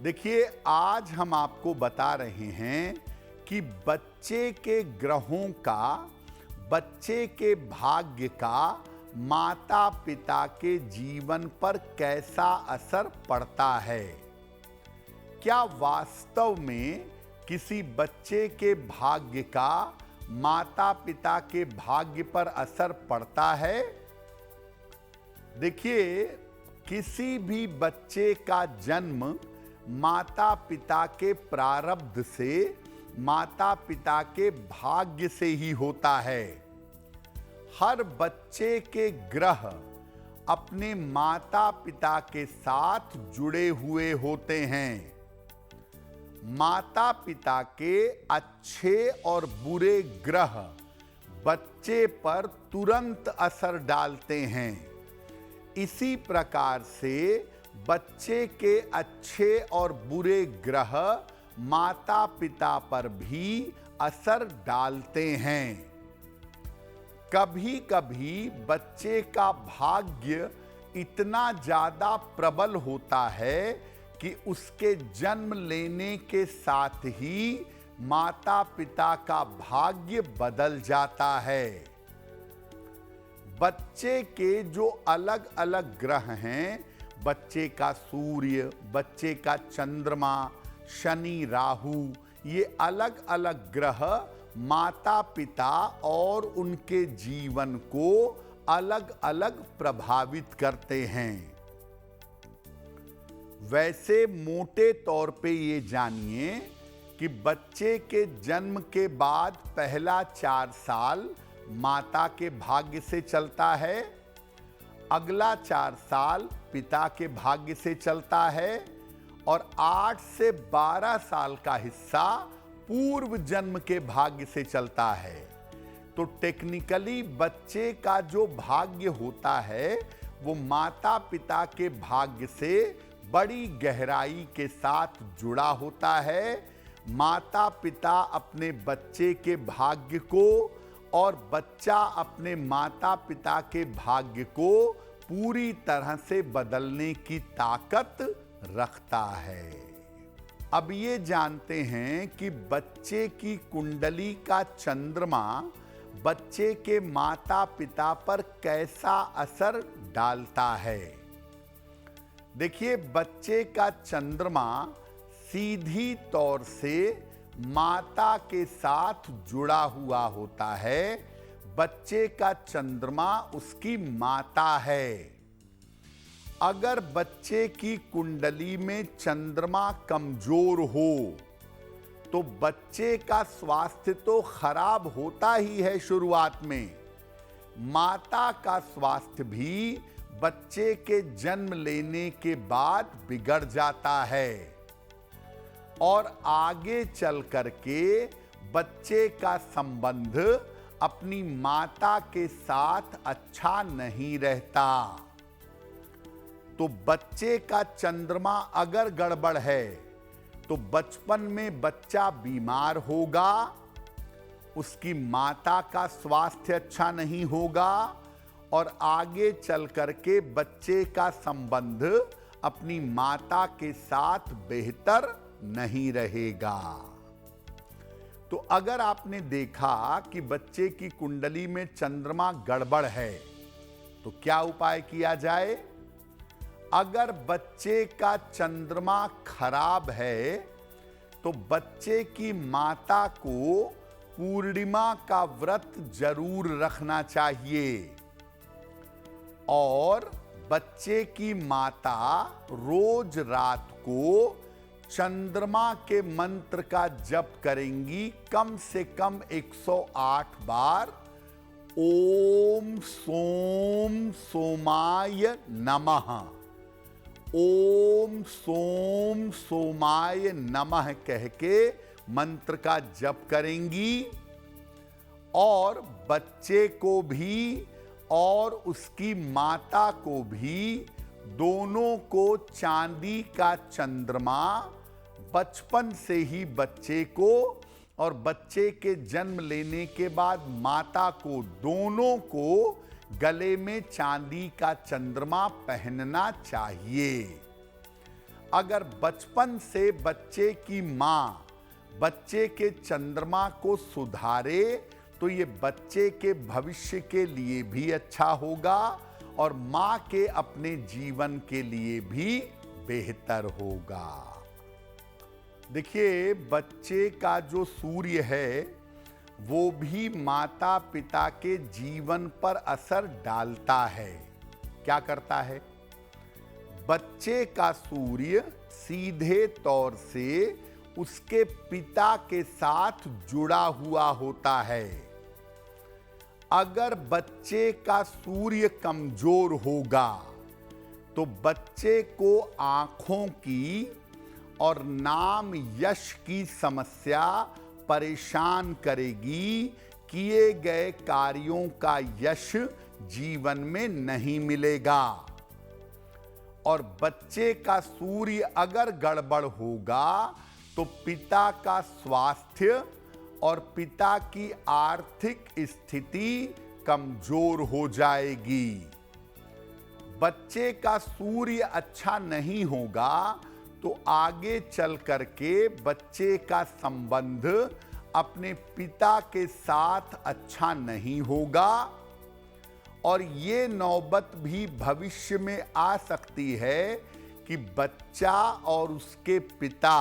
देखिए, आज हम आपको बता रहे हैं कि बच्चे के ग्रहों का, बच्चे के भाग्य का माता पिता के जीवन पर कैसा असर पड़ता है। क्या वास्तव में किसी बच्चे के भाग्य का माता पिता के भाग्य पर असर पड़ता है? देखिए, किसी भी बच्चे का जन्म माता पिता के प्रारब्ध से, माता पिता के भाग्य से ही होता है। हर बच्चे के ग्रह अपने माता पिता के साथ जुड़े हुए होते हैं। माता पिता के अच्छे और बुरे ग्रह बच्चे पर तुरंत असर डालते हैं। इसी प्रकार से बच्चे के अच्छे और बुरे ग्रह माता पिता पर भी असर डालते हैं। कभी कभी बच्चे का भाग्य इतना ज्यादा प्रबल होता है कि उसके जन्म लेने के साथ ही माता पिता का भाग्य बदल जाता है। बच्चे के जो अलग अलग ग्रह हैं, बच्चे का सूर्य, बच्चे का चंद्रमा, शनि, राहु, ये अलग अलग ग्रह माता पिता और उनके जीवन को अलग अलग प्रभावित करते हैं। वैसे मोटे तौर पे ये जानिए कि बच्चे के जन्म के बाद पहला 4 साल माता के भाग्य से चलता है, अगला 4 साल पिता के भाग्य से चलता है और 8 से 12 साल का हिस्सा पूर्व जन्म के भाग्य से चलता है। तो टेक्निकली बच्चे का जो भाग्य होता है वो माता पिता के भाग्य से बड़ी गहराई के साथ जुड़ा होता है। माता पिता अपने बच्चे के भाग्य को और बच्चा अपने माता पिता के भाग्य को पूरी तरह से बदलने की ताकत रखता है। अब ये जानते हैं कि बच्चे की कुंडली का चंद्रमा बच्चे के माता पिता पर कैसा असर डालता है। देखिए, बच्चे का चंद्रमा सीधी तौर से माता के साथ जुड़ा हुआ होता है। बच्चे का चंद्रमा उसकी माता है। अगर बच्चे की कुंडली में चंद्रमा कमजोर हो तो बच्चे का स्वास्थ्य तो खराब होता ही है शुरुआत में। माता का स्वास्थ्य भी बच्चे के जन्म लेने के बाद बिगड़ जाता है और आगे चल करके बच्चे का संबंध अपनी माता के साथ अच्छा नहीं रहता। तो बच्चे का चंद्रमा अगर गड़बड़ है तो बचपन में बच्चा बीमार होगा, उसकी माता का स्वास्थ्य अच्छा नहीं होगा और आगे चल करके बच्चे का संबंध अपनी माता के साथ बेहतर नहीं रहेगा। तो अगर आपने देखा कि बच्चे की कुंडली में चंद्रमा गड़बड़ है तो क्या उपाय किया जाए? अगर बच्चे का चंद्रमा खराब है तो बच्चे की माता को पूर्णिमा का व्रत जरूर रखना चाहिए और बच्चे की माता रोज रात को चंद्रमा के मंत्र का जप करेंगी कम से कम 108 बार। ओम सोम सोमाय नमः, ओम सोम सोमाय नमः कह के मंत्र का जप करेंगी और बच्चे को भी और उसकी माता को भी, दोनों को चांदी का चंद्रमा बचपन से ही बच्चे को और बच्चे के जन्म लेने के बाद माता को, दोनों को गले में चांदी का चंद्रमा पहनना चाहिए। अगर बचपन से बच्चे की मां बच्चे के चंद्रमा को सुधारे तो ये बच्चे के भविष्य के लिए भी अच्छा होगा और मां के अपने जीवन के लिए भी बेहतर होगा। देखिए, बच्चे का जो सूर्य है वो भी माता पिता के जीवन पर असर डालता है। क्या करता है? बच्चे का सूर्य सीधे तौर से उसके पिता के साथ जुड़ा हुआ होता है। अगर बच्चे का सूर्य कमजोर होगा तो बच्चे को आंखों की और नाम यश की समस्या परेशान करेगी। किए गए कार्यों का यश जीवन में नहीं मिलेगा। और बच्चे का सूर्य अगर गड़बड़ होगा तो पिता का स्वास्थ्य और पिता की आर्थिक स्थिति कमजोर हो जाएगी। बच्चे का सूर्य अच्छा नहीं होगा तो आगे चल करके बच्चे का संबंध अपने पिता के साथ अच्छा नहीं होगा और ये नौबत भी भविष्य में आ सकती है कि बच्चा और उसके पिता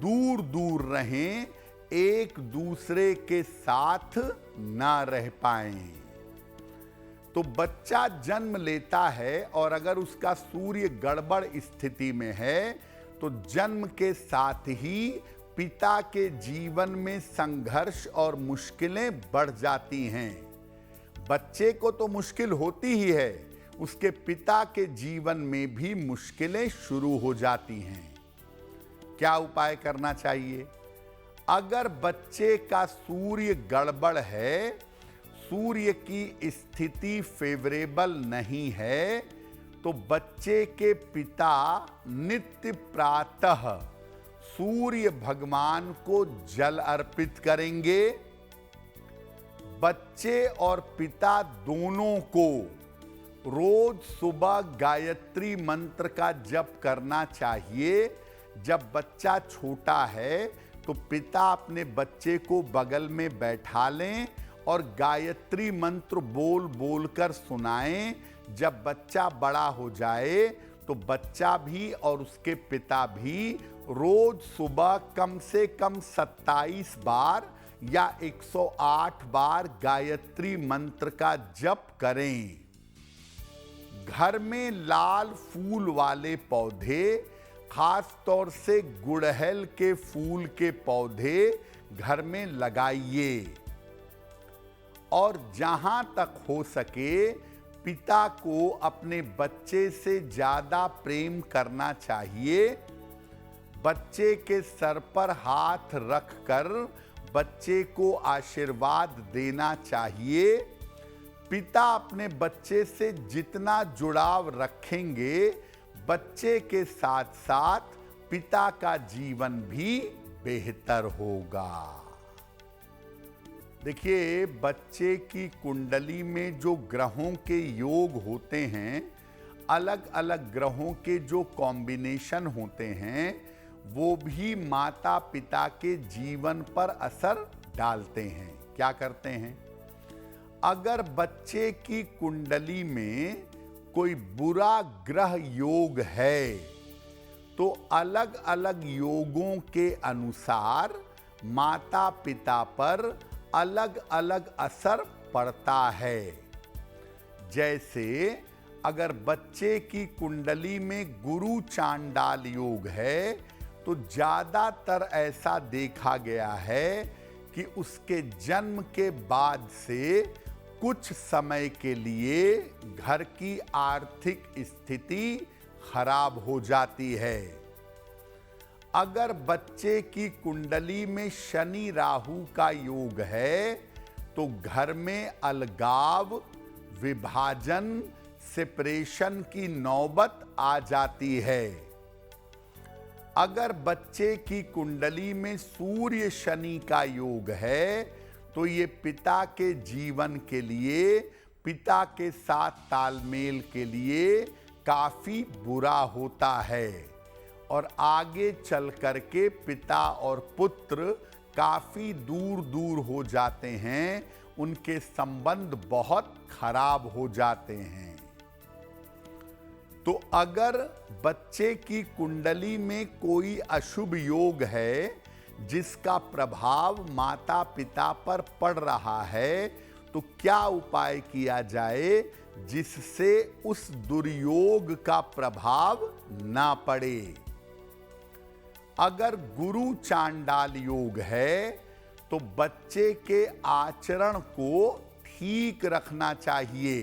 दूर दूर रहें, एक दूसरे के साथ ना रह पाएं। तो बच्चा जन्म लेता है और अगर उसका सूर्य गड़बड़ स्थिति में है तो जन्म के साथ ही पिता के जीवन में संघर्ष और मुश्किलें बढ़ जाती हैं। बच्चे को तो मुश्किल होती ही है, उसके पिता के जीवन में भी मुश्किलें शुरू हो जाती हैं। क्या उपाय करना चाहिए? अगर बच्चे का सूर्य गड़बड़ है, सूर्य की स्थिति फेवरेबल नहीं है, तो बच्चे के पिता नित्य प्रातः सूर्य भगवान को जल अर्पित करेंगे। बच्चे और पिता दोनों को रोज सुबह गायत्री मंत्र का जप करना चाहिए। जब बच्चा छोटा है तो पिता अपने बच्चे को बगल में बैठा लें और गायत्री मंत्र बोल बोल कर सुनाएं। जब बच्चा बड़ा हो जाए तो बच्चा भी और उसके पिता भी रोज सुबह कम से कम 27 बार या 108 बार गायत्री मंत्र का जप करें। घर में लाल फूल वाले पौधे, खास तौर से गुड़हल के फूल के पौधे घर में लगाइए और जहां तक हो सके पिता को अपने बच्चे से ज्यादा प्रेम करना चाहिए। बच्चे के सर पर हाथ रखकर बच्चे को आशीर्वाद देना चाहिए। पिता अपने बच्चे से जितना जुड़ाव रखेंगे, बच्चे के साथ साथ पिता का जीवन भी बेहतर होगा। देखिए, बच्चे की कुंडली में जो ग्रहों के योग होते हैं, अलग अलग ग्रहों के जो कॉम्बिनेशन होते हैं, वो भी माता पिता के जीवन पर असर डालते हैं। क्या करते हैं? अगर बच्चे की कुंडली में कोई बुरा ग्रह योग है तो अलग अलग योगों के अनुसार माता पिता पर अलग अलग असर पड़ता है। जैसे अगर बच्चे की कुंडली में गुरु चांडाल योग है तो ज्यादातर ऐसा देखा गया है कि उसके जन्म के बाद से कुछ समय के लिए घर की आर्थिक स्थिति खराब हो जाती है। अगर बच्चे की कुंडली में शनि राहु का योग है तो घर में अलगाव, विभाजन, सेपरेशन की नौबत आ जाती है। अगर बच्चे की कुंडली में सूर्य शनि का योग है तो ये पिता के जीवन के लिए, पिता के साथ तालमेल के लिए काफी बुरा होता है और आगे चल करके पिता और पुत्र काफी दूर दूर हो जाते हैं, उनके संबंध बहुत खराब हो जाते हैं। तो अगर बच्चे की कुंडली में कोई अशुभ योग है जिसका प्रभाव माता पिता पर पड़ रहा है, तो क्या उपाय किया जाए जिससे उस दुर्योग का प्रभाव ना पड़े। अगर गुरु चांडाल योग है तो बच्चे के आचरण को ठीक रखना चाहिए।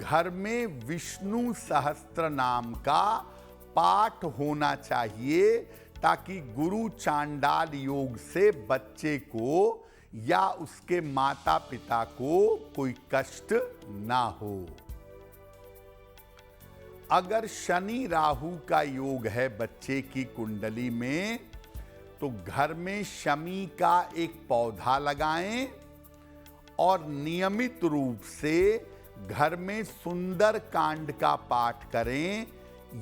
घर में विष्णु सहस्त्र नाम का पाठ होना चाहिए ताकि गुरु चांडाल योग से बच्चे को या उसके माता पिता को कोई कष्ट ना हो। अगर शनि राहु का योग है बच्चे की कुंडली में, तो घर में शमी का एक पौधा लगाएं और नियमित रूप से घर में सुंदर कांड का पाठ करें,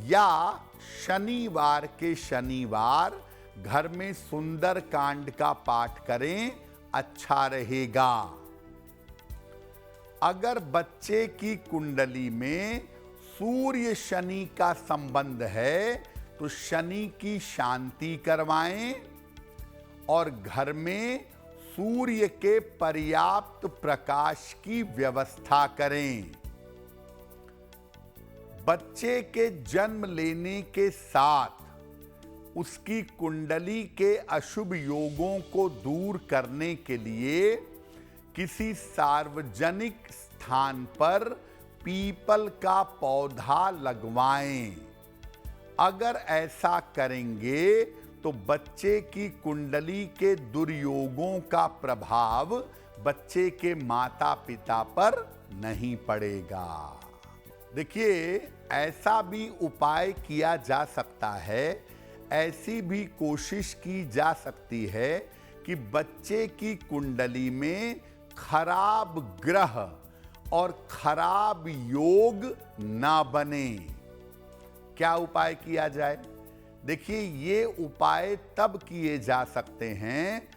या शनिवार के शनिवार घर में सुंदर कांड का पाठ करें, अच्छा रहेगा। अगर बच्चे की कुंडली में सूर्य शनि का संबंध है तो शनि की शांति करवाएं और घर में सूर्य के पर्याप्त प्रकाश की व्यवस्था करें। बच्चे के जन्म लेने के साथ उसकी कुंडली के अशुभ योगों को दूर करने के लिए किसी सार्वजनिक स्थान पर पीपल का पौधा लगवाएं। अगर ऐसा करेंगे तो बच्चे की कुंडली के दुर्योगों का प्रभाव बच्चे के माता पिता पर नहीं पड़ेगा। देखिए, ऐसा भी उपाय किया जा सकता है, ऐसी भी कोशिश की जा सकती है कि बच्चे की कुंडली में खराब ग्रह और खराब योग ना बने। क्या उपाय किया जाए? देखिए, ये उपाय तब किए जा सकते हैं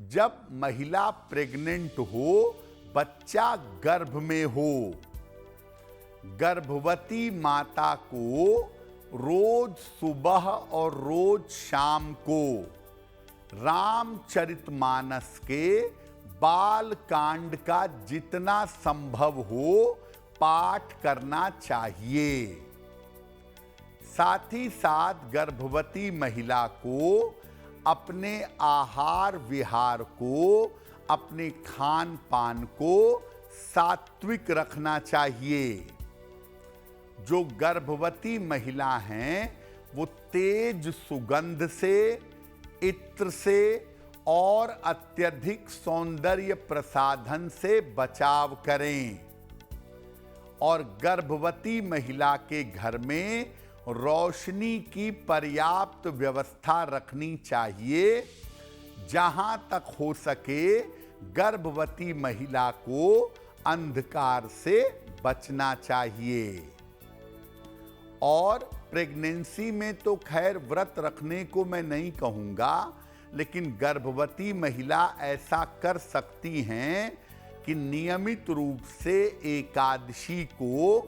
जब महिला प्रेग्नेंट हो, बच्चा गर्भ में हो। गर्भवती माता को रोज सुबह और रोज शाम को रामचरितमानस के बाल कांड का जितना संभव हो पाठ करना चाहिए। साथ ही साथ गर्भवती महिला को अपने आहार विहार को, अपने खान पान को सात्विक रखना चाहिए। जो गर्भवती महिला हैं वो तेज सुगंध से, इत्र से और अत्यधिक सौंदर्य प्रसाधन से बचाव करें। और गर्भवती महिला के घर में रोशनी की पर्याप्त व्यवस्था रखनी चाहिए। जहां तक हो सके गर्भवती महिला को अंधकार से बचना चाहिए। और प्रेगनेंसी में तो खैर व्रत रखने को मैं नहीं कहूंगा, लेकिन गर्भवती महिला ऐसा कर सकती हैं कि नियमित रूप से एकादशी को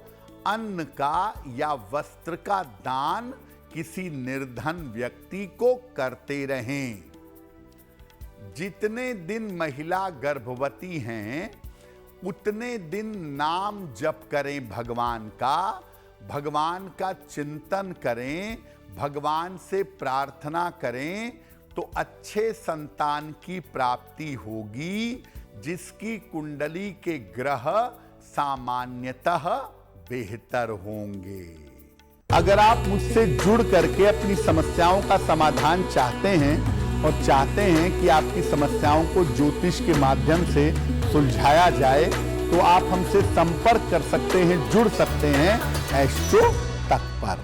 अन्न का या वस्त्र का दान किसी निर्धन व्यक्ति को करते रहें। जितने दिन महिला गर्भवती हैं उतने दिन नाम जप करें भगवान का चिंतन करें, भगवान से प्रार्थना करें, तो अच्छे संतान की प्राप्ति होगी, जिसकी कुंडली के ग्रह सामान्यतः बेहतर होंगे। अगर आप मुझसे जुड़ करके अपनी समस्याओं का समाधान चाहते हैं और चाहते हैं कि आपकी समस्याओं को ज्योतिष के माध्यम से सुलझाया जाए, तो आप हमसे संपर्क कर सकते हैं, जुड़ सकते हैं एस्ट्रो तक पर।